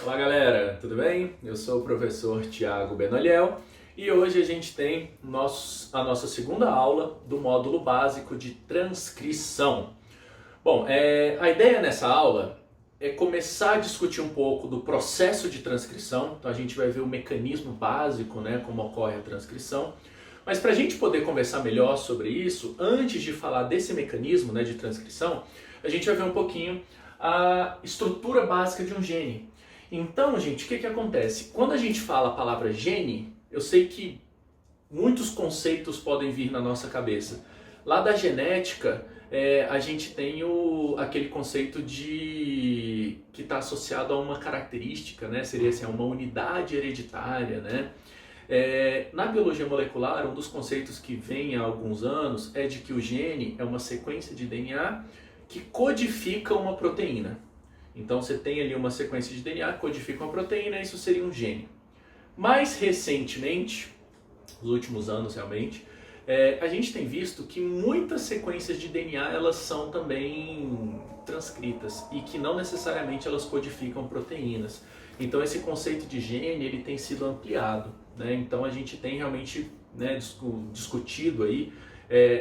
Olá galera, tudo bem? Eu sou o professor Tiago Benoliel e hoje a gente tem a nossa segunda aula do módulo básico de transcrição. Bom, a ideia nessa aula é começar a discutir um pouco do processo de transcrição, então a gente vai ver o mecanismo básico, né, como ocorre a transcrição. Mas para a gente poder conversar melhor sobre isso, antes de falar desse mecanismo, né, de transcrição, a gente vai ver um pouquinho a estrutura básica de um gene. Então, gente, o que acontece? Quando a gente fala a palavra gene, eu sei que muitos conceitos podem vir na nossa cabeça. Lá da genética, a gente tem aquele conceito que está associado a uma característica, né? Seria assim, a uma unidade hereditária, né? Na biologia molecular, um dos conceitos que vem há alguns anos é de que o gene é uma sequência de DNA que codifica uma proteína. Então você tem ali uma sequência de DNA que codifica uma proteína, isso seria um gene. Mais recentemente, nos últimos anos realmente, a gente tem visto que muitas sequências de DNA elas são também transcritas e que não necessariamente elas codificam proteínas. Então esse conceito de gene ele tem sido ampliado, né? Então a gente tem realmente, né, discutido aí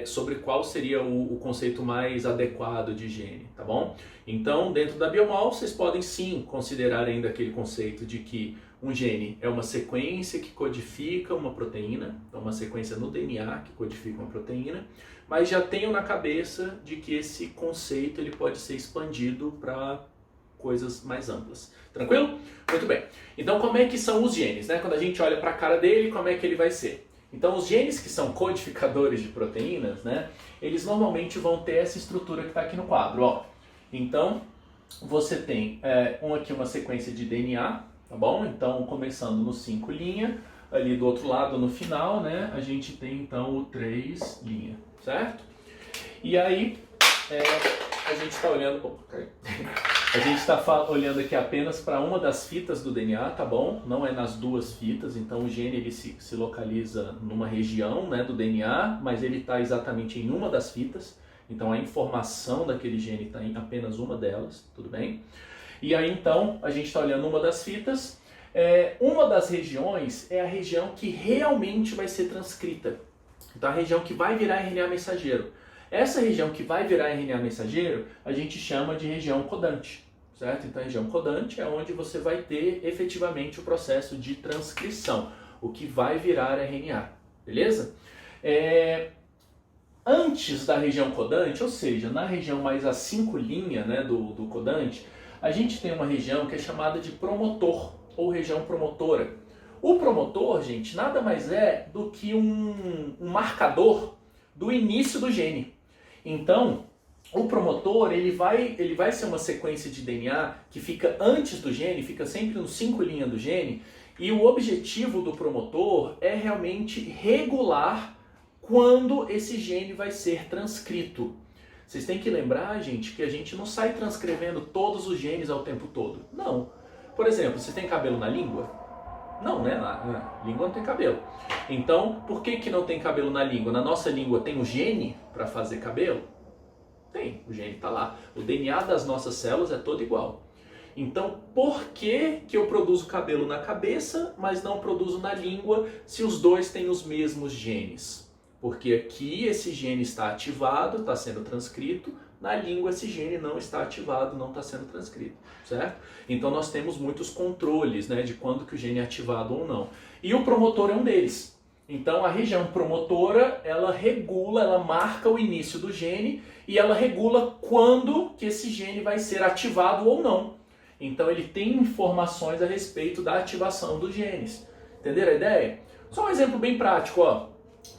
sobre qual seria o conceito mais adequado de gene, tá bom? Então, dentro da Biomol, vocês podem sim considerar ainda aquele conceito de que um gene é uma sequência que codifica uma proteína, então uma sequência no DNA que codifica uma proteína, mas já tenham na cabeça de que esse conceito ele pode ser expandido para coisas mais amplas. Tranquilo? Muito bem. Então, como é que são os genes, né? Quando a gente olha para a cara dele, como é que ele vai ser? Então, os genes que são codificadores de proteínas, né, eles normalmente vão ter essa estrutura que está aqui no quadro. Ó. Então, você tem aqui uma sequência de DNA, tá bom? Então, começando no 5' ali do outro lado, no final, né, a gente tem então o 3', certo? E aí, a gente está olhando... A gente está olhando aqui apenas para uma das fitas do DNA, tá bom? Não é nas duas fitas, então o gene ele se localiza numa região, né, do DNA, mas ele está exatamente em uma das fitas, então a informação daquele gene está em apenas uma delas, tudo bem? E aí então a gente está olhando uma das fitas, uma das regiões é a região que realmente vai ser transcrita, então a região que vai virar RNA mensageiro. Essa região que vai virar RNA mensageiro, a gente chama de região codante, certo? Então a região codante é onde você vai ter efetivamente o processo de transcrição, o que vai virar RNA, beleza? Antes da região codante, ou seja, na região mais a 5', né, do codante, a gente tem uma região que é chamada de promotor, ou região promotora. O promotor, gente, nada mais é do que um marcador do início do gene. Então, o promotor ele vai ser uma sequência de DNA que fica antes do gene, fica sempre no 5' do gene, e o objetivo do promotor é realmente regular quando esse gene vai ser transcrito. Vocês têm que lembrar, gente, que a gente não sai transcrevendo todos os genes ao tempo todo. Não. Por exemplo, você tem cabelo na língua? Não, né? Na língua não tem cabelo. Então, por que não tem cabelo na língua? Na nossa língua tem o gene para fazer cabelo? Tem, o gene está lá. O DNA das nossas células é todo igual. Então, por que eu produzo cabelo na cabeça, mas não produzo na língua, se os dois têm os mesmos genes? Porque aqui esse gene está ativado, está sendo transcrito, na língua esse gene não está ativado, não está sendo transcrito, certo? Então nós temos muitos controles, né, de quando que o gene é ativado ou não. E o promotor é um deles. Então a região promotora, ela regula, ela marca o início do gene e ela regula quando que esse gene vai ser ativado ou não. Então ele tem informações a respeito da ativação dos genes. Entenderam a ideia? Só um exemplo bem prático, ó.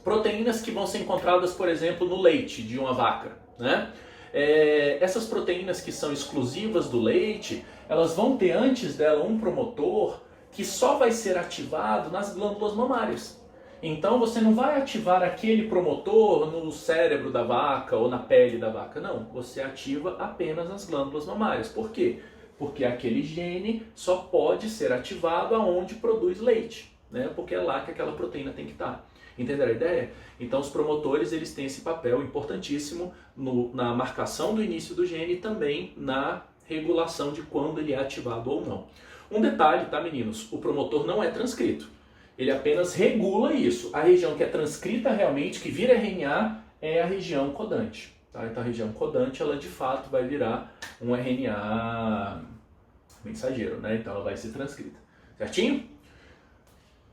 Proteínas que vão ser encontradas, por exemplo, no leite de uma vaca, né? Essas proteínas que são exclusivas do leite, elas vão ter antes dela um promotor que só vai ser ativado nas glândulas mamárias. Então você não vai ativar aquele promotor no cérebro da vaca ou na pele da vaca, não. Você ativa apenas nas glândulas mamárias. Por quê? Porque aquele gene só pode ser ativado aonde produz leite, né? Porque é lá que aquela proteína tem que estar. Entenderam a ideia? Então os promotores eles têm esse papel importantíssimo na marcação do início do gene e também na regulação de quando ele é ativado ou não. Um detalhe, tá, meninos? O promotor não é transcrito. Ele apenas regula isso. A região que é transcrita realmente, que vira RNA, é a região codante. Tá? Então a região codante, ela de fato vai virar um RNA mensageiro, né? Então ela vai ser transcrita. Certinho?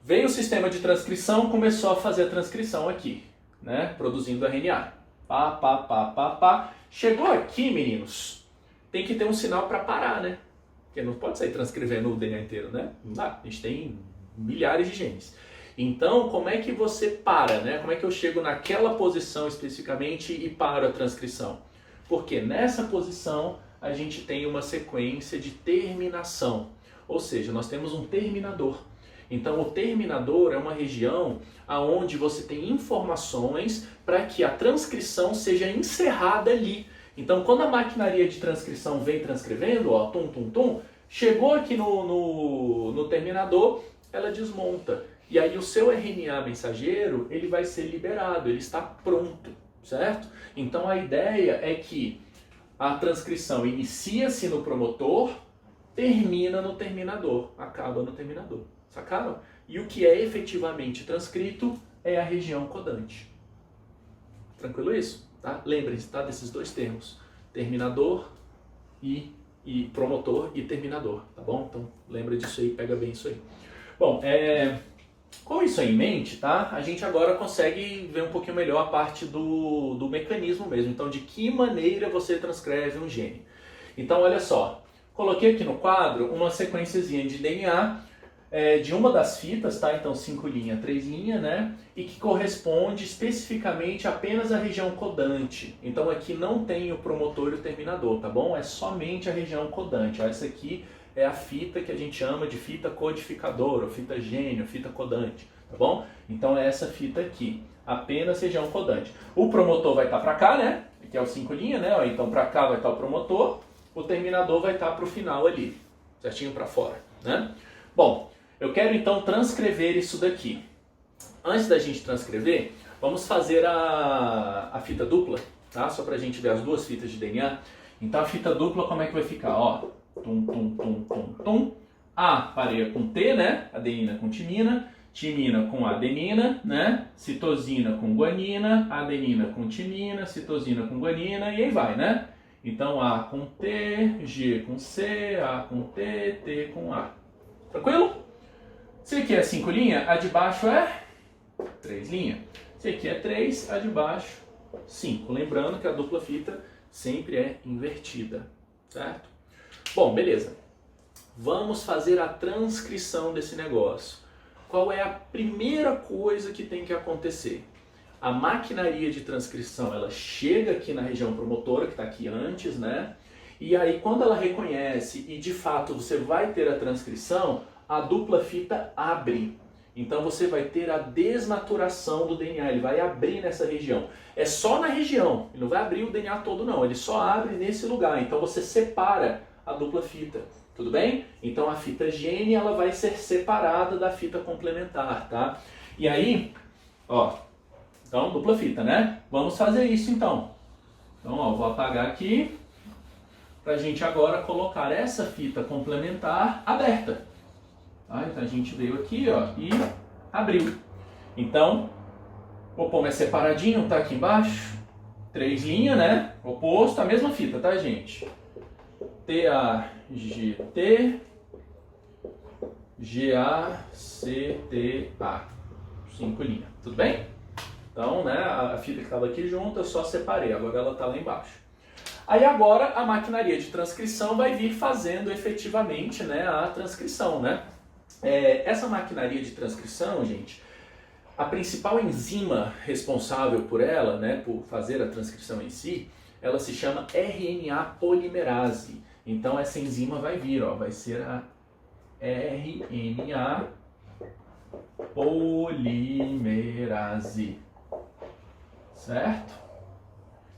Veio o sistema de transcrição, começou a fazer a transcrição aqui, né? Produzindo RNA. Pá, pá, pá, pá, pá. Chegou aqui, meninos, tem que ter um sinal para parar, né? Porque não pode sair transcrevendo o DNA inteiro, né? Não dá. A gente tem milhares de genes. Então, como é que você para, né? Como é que eu chego naquela posição especificamente e paro a transcrição? Porque nessa posição a gente tem uma sequência de terminação. Ou seja, nós temos um terminador. Então, o terminador é uma região onde você tem informações para que a transcrição seja encerrada ali. Então, quando a maquinaria de transcrição vem transcrevendo, ó, tum, tum, tum, chegou aqui no terminador, ela desmonta. E aí o seu RNA mensageiro, ele vai ser liberado, ele está pronto, certo? Então, a ideia é que a transcrição inicia-se no promotor, termina no terminador, acaba no terminador. Sacaram? E o que é efetivamente transcrito é a região codante. Tranquilo isso? Tá? Lembrem-se, tá, desses dois termos. Terminador e promotor e terminador, tá bom? Então lembra disso aí, pega bem isso aí. Bom, com isso aí em mente, tá? A gente agora consegue ver um pouquinho melhor a parte do mecanismo mesmo. Então, de que maneira você transcreve um gene. Então, olha só. Coloquei aqui no quadro uma sequenciazinha de DNA de uma das fitas, tá? Então 5 linhas, 3 linhas, né? E que corresponde especificamente apenas à região codante. Então aqui não tem o promotor e o terminador, tá bom? É somente a região codante. Essa aqui é a fita que a gente chama de fita codificadora, ou fita gene, ou fita codante, tá bom? Então é essa fita aqui, apenas região codante. O promotor vai estar para cá, né? Aqui é o 5 linhas, né? Então para cá vai estar o promotor, o terminador vai estar para o final ali, certinho para fora, né? Bom, eu quero então transcrever isso daqui. Antes da gente transcrever, vamos fazer a fita dupla, tá? Só para a gente ver as duas fitas de DNA. Então a fita dupla como é que vai ficar? Ó, tum, tum, tum, tum, tum. A pareia com T, né? Adenina com timina. Timina com adenina, né? Citosina com guanina. Adenina com timina. Citosina com guanina. E aí vai, né? Então A com T, G com C, A com T, T com A. Tranquilo? Se aqui é 5 linhas, a de baixo é 3 linhas. Se aqui é 3, a de baixo 5. Lembrando que a dupla fita sempre é invertida, certo? Bom, beleza. Vamos fazer a transcrição desse negócio. Qual é a primeira coisa que tem que acontecer? A maquinaria de transcrição, ela chega aqui na região promotora, que está aqui antes, né? E aí, quando ela reconhece e de fato você vai ter a transcrição, a dupla fita abre. Então você vai ter a desnaturação do DNA, ele vai abrir nessa região. É só na região, ele não vai abrir o DNA todo não, ele só abre nesse lugar. Então você separa a dupla fita, tudo bem? Então a fita gene, ela vai ser separada da fita complementar, tá? E aí, ó, então dupla fita, né? Vamos fazer isso então. Então, ó, vou apagar aqui, pra gente agora colocar essa fita complementar aberta. Tá? Então a gente veio aqui, ó, e abriu. Então, o pomo é separadinho, tá aqui embaixo. 3 linhas, né? Oposto, a mesma fita, tá, gente? T-A-G-T, G-A-C-T-A. 5 linhas, tudo bem? Então, né, a fita que estava aqui junto, eu só separei, agora ela está lá embaixo. Aí agora a maquinaria de transcrição vai vir fazendo efetivamente, né, a transcrição, né? Essa maquinaria de transcrição, gente, a principal enzima responsável por ela, né, por fazer a transcrição em si, ela se chama RNA polimerase. Então essa enzima vai vir, ó, vai ser a RNA polimerase, certo?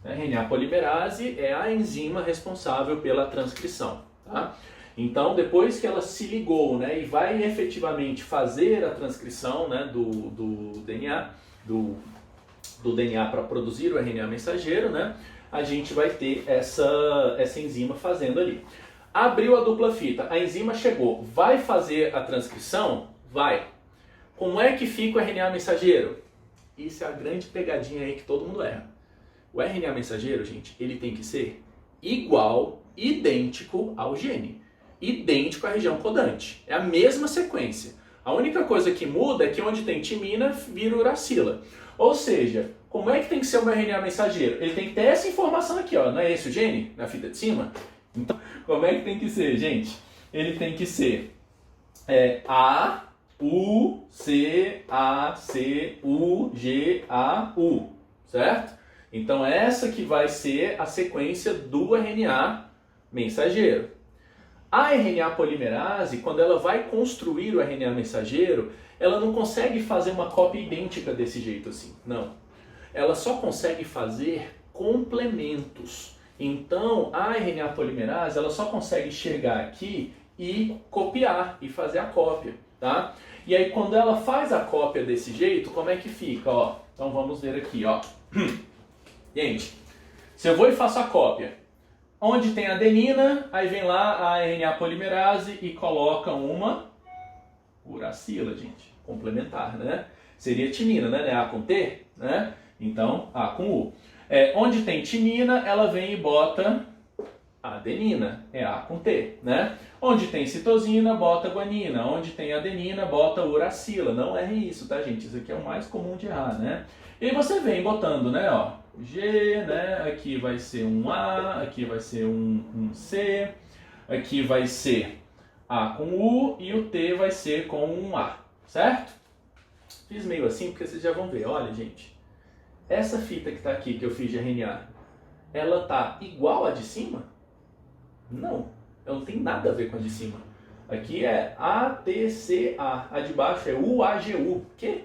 A RNA polimerase é a enzima responsável pela transcrição, tá? Então, depois que ela se ligou, né, e vai efetivamente fazer a transcrição, né, do DNA, do DNA para produzir o RNA mensageiro, né, a gente vai ter essa enzima fazendo ali. Abriu a dupla fita, a enzima chegou, vai fazer a transcrição? Vai. Como é que fica o RNA mensageiro? Isso é a grande pegadinha aí que todo mundo erra. O RNA mensageiro, gente, ele tem que ser igual, idêntico ao gene. Idêntico à região codante. É a mesma sequência. A única coisa que muda é que onde tem timina, vira uracila. Ou seja, como é que tem que ser o meu RNA mensageiro? Ele tem que ter essa informação aqui, ó. Não é esse o gene? Na fita de cima? Então, como é que tem que ser, gente? Ele tem que ser A, U, C, A, C, U, G, A, U. Certo? Então, essa que vai ser a sequência do RNA mensageiro. A RNA polimerase, quando ela vai construir o RNA mensageiro, ela não consegue fazer uma cópia idêntica desse jeito assim. Não. Ela só consegue fazer complementos. Então, a RNA polimerase, ela só consegue chegar aqui e copiar, e fazer a cópia, tá? E aí, quando ela faz a cópia desse jeito, como é que fica, ó? Então, vamos ver aqui, ó. Gente, se eu vou e faço a cópia, onde tem adenina, aí vem lá a RNA polimerase e coloca uma uracila, gente, complementar, né? Seria timina, né? A com T, né? Então, A com U. Onde tem timina, ela vem e bota adenina, é A com T, né? Onde tem citosina, bota guanina. Onde tem adenina, bota uracila. Não erre isso, tá, gente? Isso aqui é o mais comum de errar, né? E aí você vem botando, né, ó, G, né? Aqui vai ser um A, aqui vai ser um C, aqui vai ser A com U e o T vai ser com um A, certo? Fiz meio assim porque vocês já vão ver. Olha, gente, essa fita que está aqui, que eu fiz de RNA, ela tá igual à de cima? Não, ela não tem nada a ver com a de cima. Aqui é ATCA, a de baixo é UAGU. Que?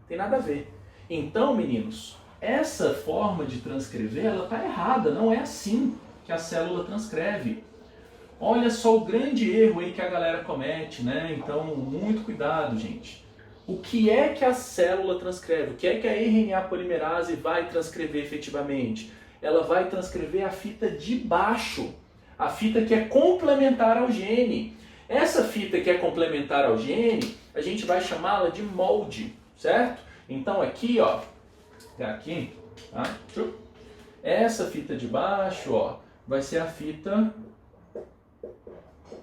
Tem nada a ver. Então, meninos, essa forma de transcrever, ela está errada. Não é assim que a célula transcreve. Olha só o grande erro aí que a galera comete, né? Então, muito cuidado, gente. O que é que a célula transcreve? O que é que a RNA polimerase vai transcrever efetivamente? Ela vai transcrever a fita de baixo, a fita que é complementar ao gene. Essa fita que é complementar ao gene, a gente vai chamá-la de molde, certo? Então aqui, ó, aqui, tá? Essa fita de baixo, ó, vai ser a fita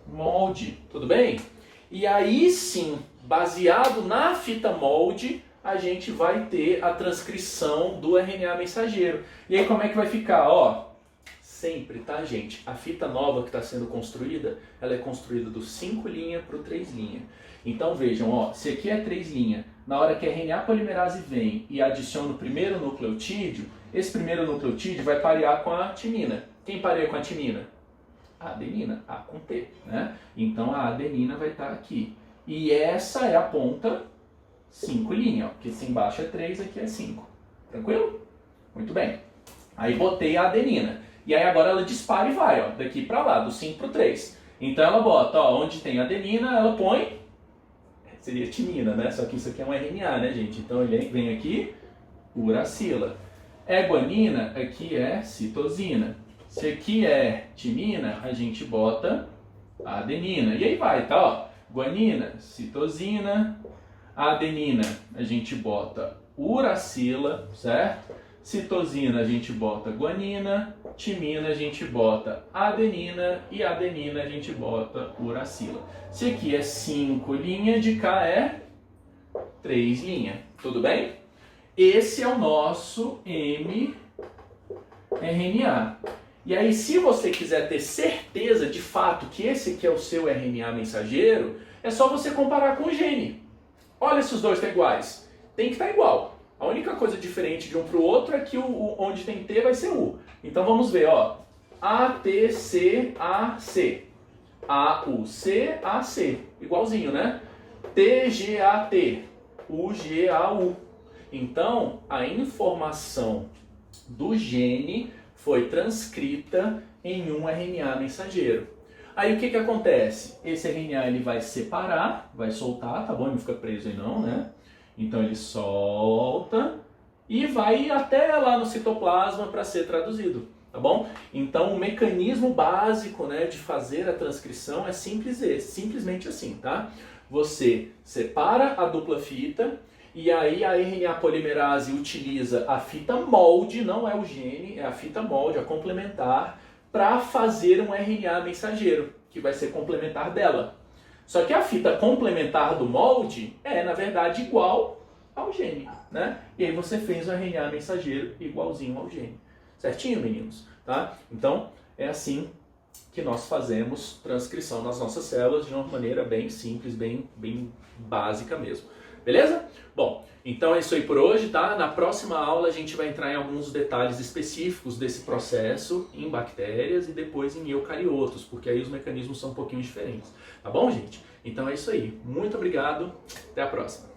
molde, tudo bem? E aí sim, baseado na fita molde, a gente vai ter a transcrição do RNA mensageiro. E aí como é que vai ficar? Ó, sempre, tá, gente? A fita nova que está sendo construída, ela é construída do 5' para o 3'. Então vejam, ó, se aqui é 3', na hora que a RNA polimerase vem e adiciona o primeiro nucleotídeo, esse primeiro nucleotídeo vai parear com a timina. Quem pareia com a timina? A adenina, A com T, né? Então a adenina vai estar aqui. E essa é a ponta 5', ó, porque se embaixo é 3, aqui é 5. Tranquilo? Muito bem. Aí botei a adenina. E aí agora ela dispara e vai, ó, daqui para lá, do 5 para o 3. Então ela bota, ó, onde tem adenina, ela põe, seria timina, né? Só que isso aqui é um RNA, né, gente? Então ele vem aqui, uracila. Guanina, aqui é citosina. Se aqui é timina, a gente bota a adenina. E aí vai, tá, ó. Guanina, citosina. Adenina, a gente bota uracila, certo? Citosina, a gente bota guanina. Timina, a gente bota adenina. E adenina, a gente bota uracila. Se aqui é 5', de cá é 3'. Tudo bem? Esse é o nosso mRNA. E aí, se você quiser ter certeza de fato que esse aqui é o seu RNA mensageiro, é só você comparar com o gene. Olha se os dois estão iguais. Tem que estar igual. A única coisa diferente de um para o outro é que onde tem T vai ser U. Então vamos ver, ó. ATCAC. AUCAC. Igualzinho, né? TGAT. UGAU. Então, a informação do gene foi transcrita em um RNA mensageiro. Aí o que acontece? Esse RNA ele vai separar, vai soltar, tá bom? Ele não fica preso aí não, né? Então ele solta e vai até lá no citoplasma para ser traduzido. tá bom? Então o mecanismo básico, né, de fazer a transcrição é simplesmente assim, tá? Você separa a dupla fita e aí a RNA polimerase utiliza a fita molde, não é o gene, é a fita molde, a complementar, para fazer um RNA mensageiro, que vai ser complementar dela. Só que a fita complementar do molde é, na verdade, igual ao gene, né? E aí você fez um RNA mensageiro igualzinho ao gene. Certinho, meninos? Tá? Então, é assim que nós fazemos transcrição nas nossas células de uma maneira bem simples, bem básica mesmo. Beleza? Bom, então é isso aí por hoje, tá? Na próxima aula a gente vai entrar em alguns detalhes específicos desse processo em bactérias e depois em eucariotos, porque aí os mecanismos são um pouquinho diferentes. Tá bom, gente? Então é isso aí. Muito obrigado. Até a próxima.